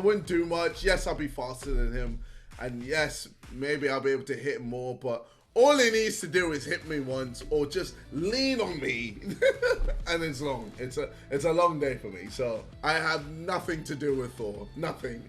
wouldn't do much. Yes, I'll be faster than him. And yes, maybe I'll be able to hit him more, but all he needs to do is hit me once or just lean on me. And it's long. It's a long day for me. So I have nothing to do with Thor. Nothing.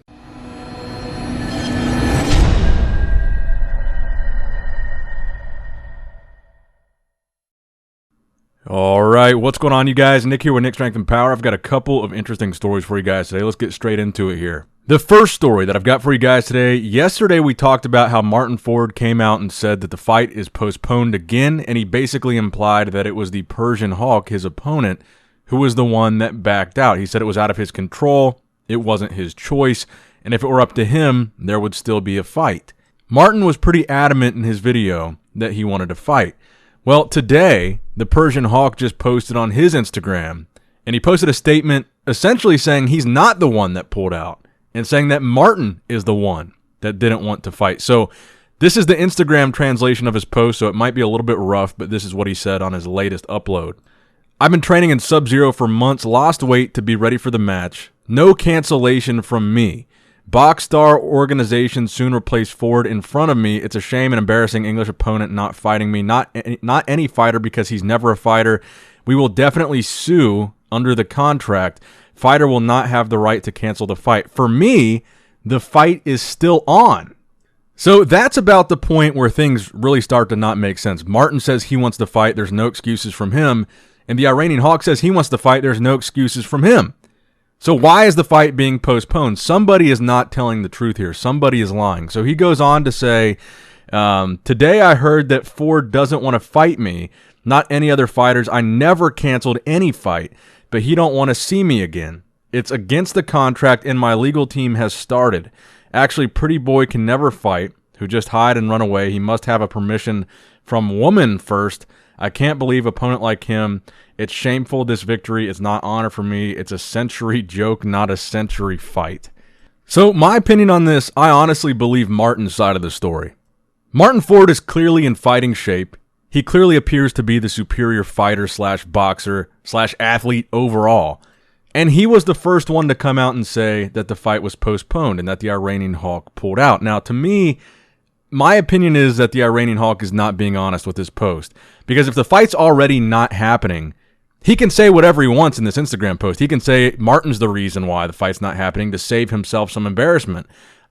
All right, what's going on, you guys? Nick here with Nick Strength and Power. I've got a couple of interesting stories for you guys today. Let's get straight into it here. The first story that I've got for you guys today, yesterday we talked about how Martyn Ford came out and said that the fight is postponed again, and he basically implied that it was the Persian Hawk, his opponent, who was the one that backed out. He said it was out of his control, it wasn't his choice, and if it were up to him, there would still be a fight. Martyn was pretty adamant in his video that he wanted to fight. Well, today, the Persian Hawk just posted on his Instagram, and he posted a statement essentially saying he's not the one that pulled out, and saying that Martyn is the one that didn't want to fight. So this is the Instagram translation of his post, so it might be a little bit rough, but this is what he said on his latest upload. I've been training in Sub-Zero for months, lost weight to be ready for the match. No cancellation from me. Box Star organization soon replaced Ford in front of me. It's a shame and embarrassing English opponent not fighting me. Not any fighter because he's never a fighter. We will definitely sue under the contract. Fighter will not have the right to cancel the fight. For me, the fight is still on. So that's about the point where things really start to not make sense. Martyn says he wants to fight. There's no excuses from him. And the Iranian Hawk says he wants to fight. There's no excuses from him. So why is the fight being postponed? Somebody is not telling the truth here. Somebody is lying. So he goes on to say, today I heard that Ford doesn't want to fight me, not any other fighters. I never canceled any fight, but he don't want to see me again. It's against the contract and my legal team has started. Actually, Pretty Boy can never fight, who just hide and run away. He must have a permission from woman first. I can't believe opponent like him. It's shameful, this victory. It's not honor for me. It's a century joke, not a century fight. So my opinion on this, I honestly believe Martyn's side of the story. Martyn Ford is clearly in fighting shape. He clearly appears to be the superior fighter slash boxer slash athlete overall. And he was the first one to come out and say that the fight was postponed and that the Iranian Hawk pulled out. Now, to me, my opinion is that the Iranian Hawk is not being honest with this post. Because if the fight's already not happening, he can say whatever he wants in this Instagram post. He can say Martyn's the reason why the fight's not happening to save himself some embarrassment.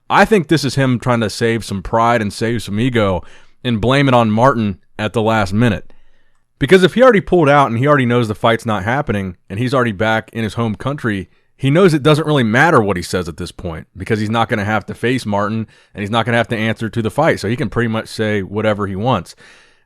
I think this is him trying to save some pride and save some ego and blame it on Martyn at the last minute. Because if he already pulled out and he already knows the fight's not happening and he's already back in his home country, he knows it doesn't really matter what he says at this point because he's not going to have to face Martyn and he's not going to have to answer to the fight. So he can pretty much say whatever he wants.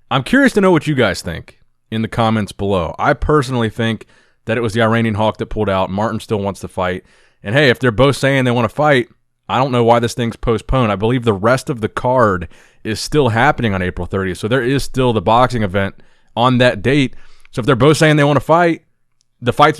I'm curious to know what you guys think in the comments below. I personally think that it was the Iranian Hawk that pulled out. Martyn still wants to fight. And hey, if they're both saying they want to fight, I don't know why this thing's postponed. I believe the rest of the card is still happening on April 30th. So there is still the boxing event on that date. So if they're both saying they want to fight, why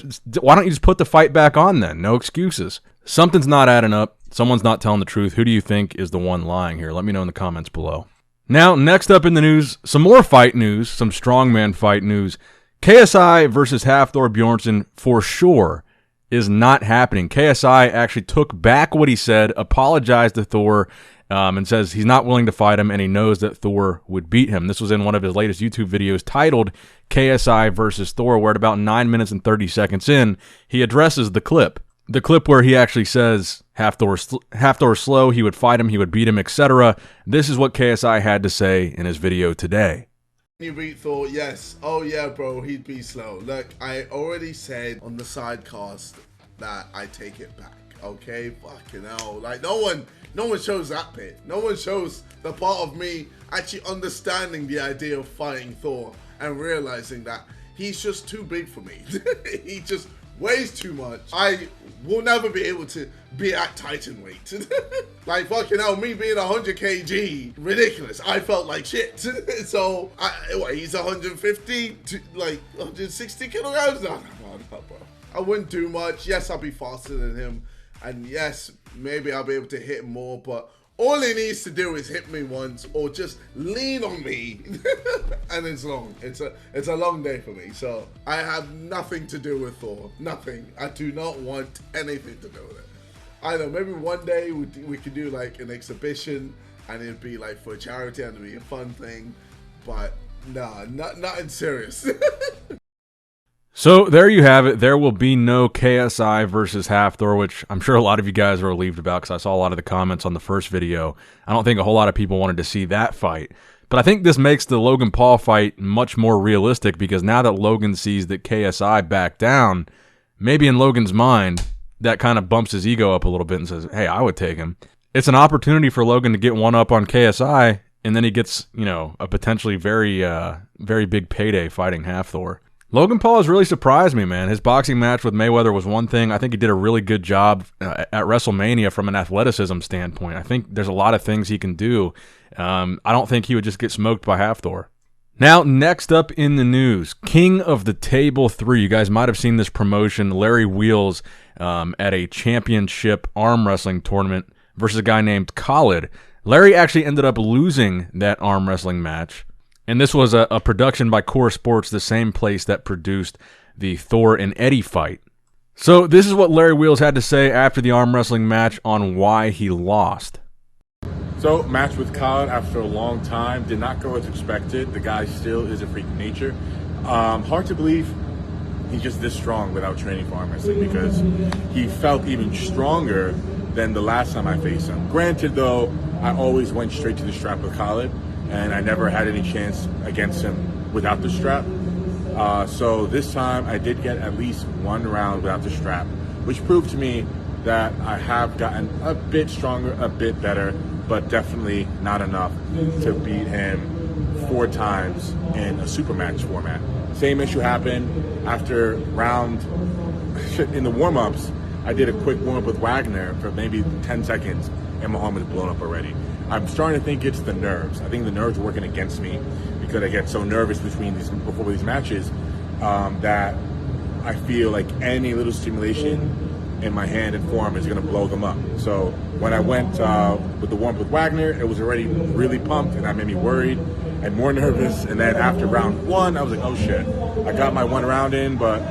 don't you just put the fight back on then? No excuses. Something's not adding up. Someone's not telling the truth. Who do you think is the one lying here? Let me know in the comments below. Now, next up in the news, some more fight news, some strongman fight news. KSI versus Hafthor Bjornsson for sure is not happening. KSI actually took back what he said, apologized to Thor, and says he's not willing to fight him, and he knows that Thor would beat him. This was in one of his latest YouTube videos titled KSI versus Thor, where at about 9 minutes and 30 seconds in, he addresses the clip. The clip where he actually says Hafthor's slow, he would fight him, he would beat him, etc. This is what KSI had to say in his video today. You beat Thor, yes. Oh yeah, bro, he'd be slow. Look, I already said on the sidecast that I take it back. Okay, fucking hell. Like no one shows that bit. No one shows the part of me actually understanding the idea of fighting Thor and realizing that he's just too big for me. He just weighs too much. I will never be able to be at Titan weight. Like fucking hell, me being 100 kg, ridiculous. I felt like shit. So he's 150 to like 160 kilograms. No, bro. I wouldn't do much. Yes, I'll be faster than him, and yes, maybe I'll be able to hit him more, but all he needs to do is hit me once or just lean on me. And it's long. It's a long day for me. So I have nothing to do with Thor. Nothing. I do not want anything to do with it. I don't know, maybe one day we could do like an exhibition and it'd be like for charity and it'd be a fun thing. But nah, nothing serious. So there you have it. There will be no KSI versus Hafthor, which I'm sure a lot of you guys are relieved about because I saw a lot of the comments on the first video. I don't think a whole lot of people wanted to see that fight. But I think this makes the Logan Paul fight much more realistic because now that Logan sees that KSI backed down, maybe in Logan's mind, that kind of bumps his ego up a little bit and says, hey, I would take him. It's an opportunity for Logan to get one up on KSI, and then he gets, you know, a potentially very big payday fighting Hafthor. Logan Paul has really surprised me, man. His boxing match with Mayweather was one thing. I think he did a really good job at WrestleMania from an athleticism standpoint. I think there's a lot of things he can do. I don't think he would just get smoked by Hafthor. Now, next up in the news, King of the Table 3. You guys might have seen this promotion, Larry Wheels, at a championship arm wrestling tournament versus a guy named Khalid. Larry actually ended up losing that arm wrestling match. And this was a production by Core Sports, the same place that produced the Thor and Eddie fight. So this is what Larry Wheels had to say after the arm wrestling match on why he lost. So, match with Khalid after a long time. Did not go as expected. The guy still is a freak of nature. Hard to believe he's just this strong without training for arm wrestling because he felt even stronger than the last time I faced him. Granted, though, I always went straight to the strap with Khalid, and I never had any chance against him without the strap. So this time I did get at least one round without the strap, which proved to me that I have gotten a bit stronger, a bit better, but definitely not enough to beat him 4 times in a super match format. Same issue happened after in the warm-ups. I did a quick warm-up with Wagner for maybe 10 seconds, and my arm was blown up already. I'm starting to think it's the nerves. I think the nerves are working against me because I get so nervous before these matches that I feel like any little stimulation in my hand and forearm is going to blow them up. So when I went with the warm-up with Wagner, it was already really pumped, and that made me worried and more nervous. And then after round 1, I was like, oh shit. I got my 1 round in, but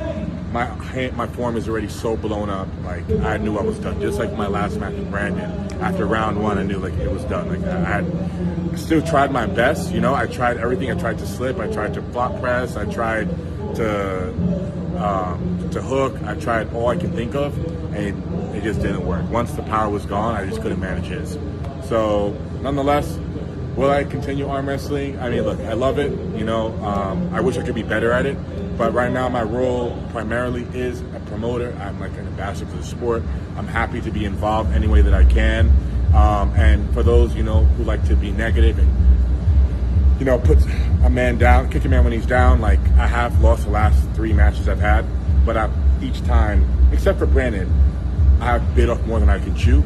my form is already so blown up. Like, I knew I was done. Just like my last match with Brandon. After round 1, I knew like it was done. Like I still tried my best. You know, I tried everything. I tried to slip. I tried to block press. I tried to hook. I tried all I can think of, and it just didn't work. Once the power was gone, I just couldn't manage his. So, nonetheless, will I continue arm wrestling? I mean, look, I love it. You know, I wish I could be better at it. But right now, my role primarily is a promoter. I'm like an ambassador for the sport. I'm happy to be involved any way that I can. And for those, you know, who like to be negative and, you know, put a man down, kick a man when he's down, like I have lost the last 3 matches I've had. But each time, except for Brandon, I have bit off more than I can chew.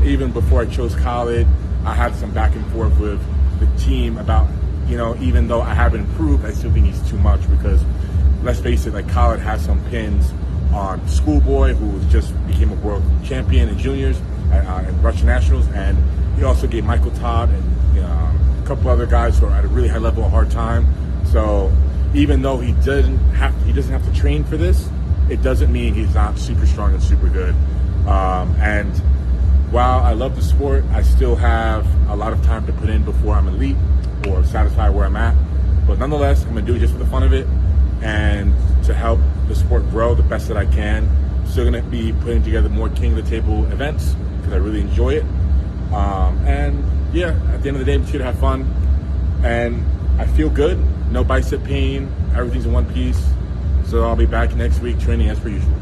Even before I chose Khalid, I had some back and forth with the team about, you know, even though I haven't improved, I still think he's too much because, let's face it, like Khalid has some pins on Schoolboy, who just became a world champion in juniors at Russian Nationals, and he also gave Michael Todd and a couple other guys who are at a really high level a hard time. So even though he doesn't have to train for this, it doesn't mean he's not super strong and super good. And while I love the sport, I still have a lot of time to put in before I'm elite or satisfied where I'm at. But nonetheless, I'm going to do it just for the fun of it and to help the sport grow the best that I can. Still going to be putting together more King of the Table events because I really enjoy it. And yeah, at the end of the day, I'm here to have fun. And I feel good. No bicep pain. Everything's in one piece. So I'll be back next week training as per usual.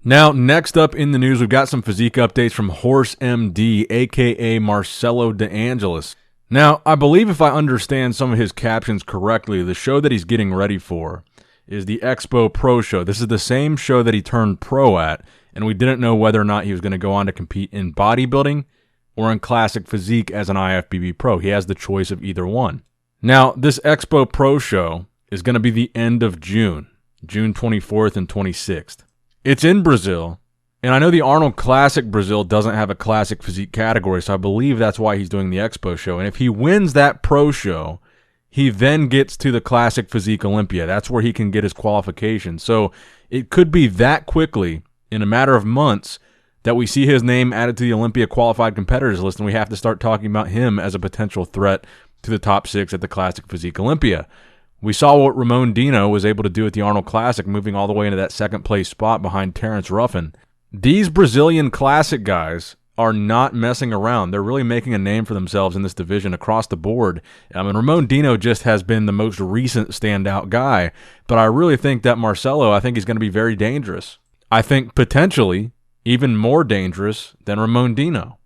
Now, next up in the news, we've got some physique updates from Horse MD, a.k.a. Marcelo De Angelis. Now, I believe if I understand some of his captions correctly, the show that he's getting ready for is the Expo Pro Show. This is the same show that he turned pro at, and we didn't know whether or not he was going to go on to compete in bodybuilding or in classic physique as an IFBB pro. He has the choice of either one. Now, this Expo Pro Show is going to be the end of June 24th and 26th. It's in Brazil, and I know the Arnold Classic Brazil doesn't have a classic physique category, so I believe that's why he's doing the Expo show. And if he wins that pro show, he then gets to the Classic Physique Olympia. That's where he can get his qualification. So it could be that quickly in a matter of months that we see his name added to the Olympia qualified competitors list, and we have to start talking about him as a potential threat to the top 6 at the Classic Physique Olympia. We saw what Ramon Dino was able to do at the Arnold Classic, moving all the way into that second place spot behind Terrence Ruffin. These Brazilian Classic guys are not messing around. They're really making a name for themselves in this division across the board. And Ramon Dino just has been the most recent standout guy. But I really think that Marcelo, I think he's going to be very dangerous. I think potentially even more dangerous than Ramon Dino.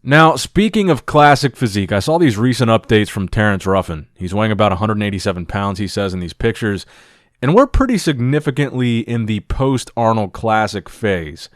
Now, speaking of classic physique, I saw these recent updates from Terrence Ruffin. He's weighing about 187 pounds, he says, in these pictures. And we're pretty significantly in the post-Arnold Classic phase.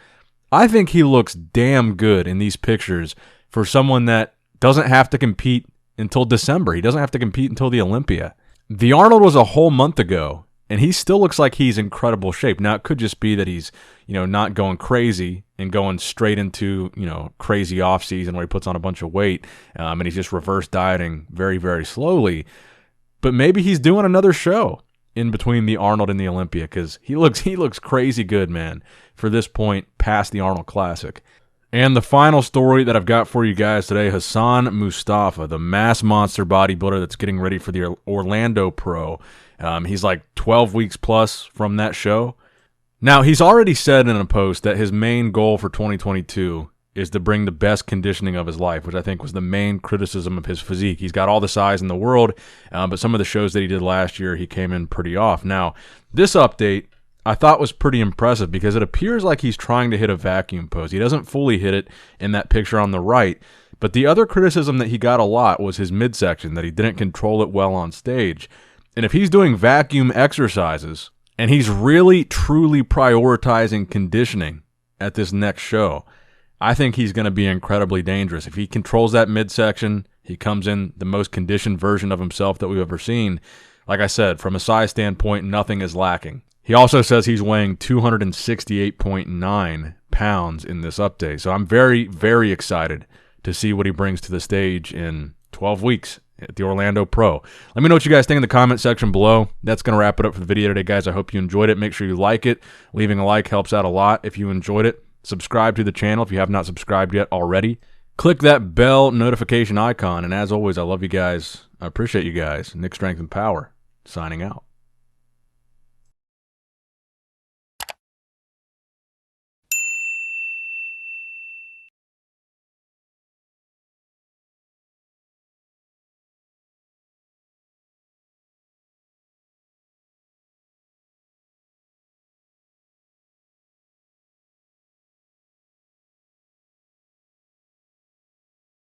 I think he looks damn good in these pictures for someone that doesn't have to compete until December. He doesn't have to compete until the Olympia. The Arnold was a whole month ago, and he still looks like he's in incredible shape. Now, it could just be that he's, not going crazy and going straight into, crazy off-season where he puts on a bunch of weight, and he's just reverse dieting very, very slowly. But maybe he's doing another show in between the Arnold and the Olympia, because he looks crazy good, man, for this point past the Arnold Classic. And the final story that I've got for you guys today, Hassan Mostafa, the mass monster bodybuilder that's getting ready for the Orlando Pro. He's like 12 weeks plus from that show. Now, he's already said in a post that his main goal for 2022 is to bring the best conditioning of his life, which I think was the main criticism of his physique. He's got all the size in the world, but some of the shows that he did last year, he came in pretty off. Now, this update I thought was pretty impressive because it appears like he's trying to hit a vacuum pose. He doesn't fully hit it in that picture on the right, but the other criticism that he got a lot was his midsection, that he didn't control it well on stage. And if he's doing vacuum exercises and he's really, truly prioritizing conditioning at this next show, I think he's going to be incredibly dangerous. If he controls that midsection, he comes in the most conditioned version of himself that we've ever seen. Like I said, from a size standpoint, nothing is lacking. He also says he's weighing 268.9 pounds in this update. So I'm very, very excited to see what he brings to the stage in 12 weeks at the Orlando Pro. Let me know what you guys think in the comment section below. That's going to wrap it up for the video today, guys. I hope you enjoyed it. Make sure you like it. Leaving a like helps out a lot if you enjoyed it. Subscribe to the channel if you have not subscribed yet already. Click that bell notification icon. And as always, I love you guys. I appreciate you guys. Nick Strength and Power, signing out.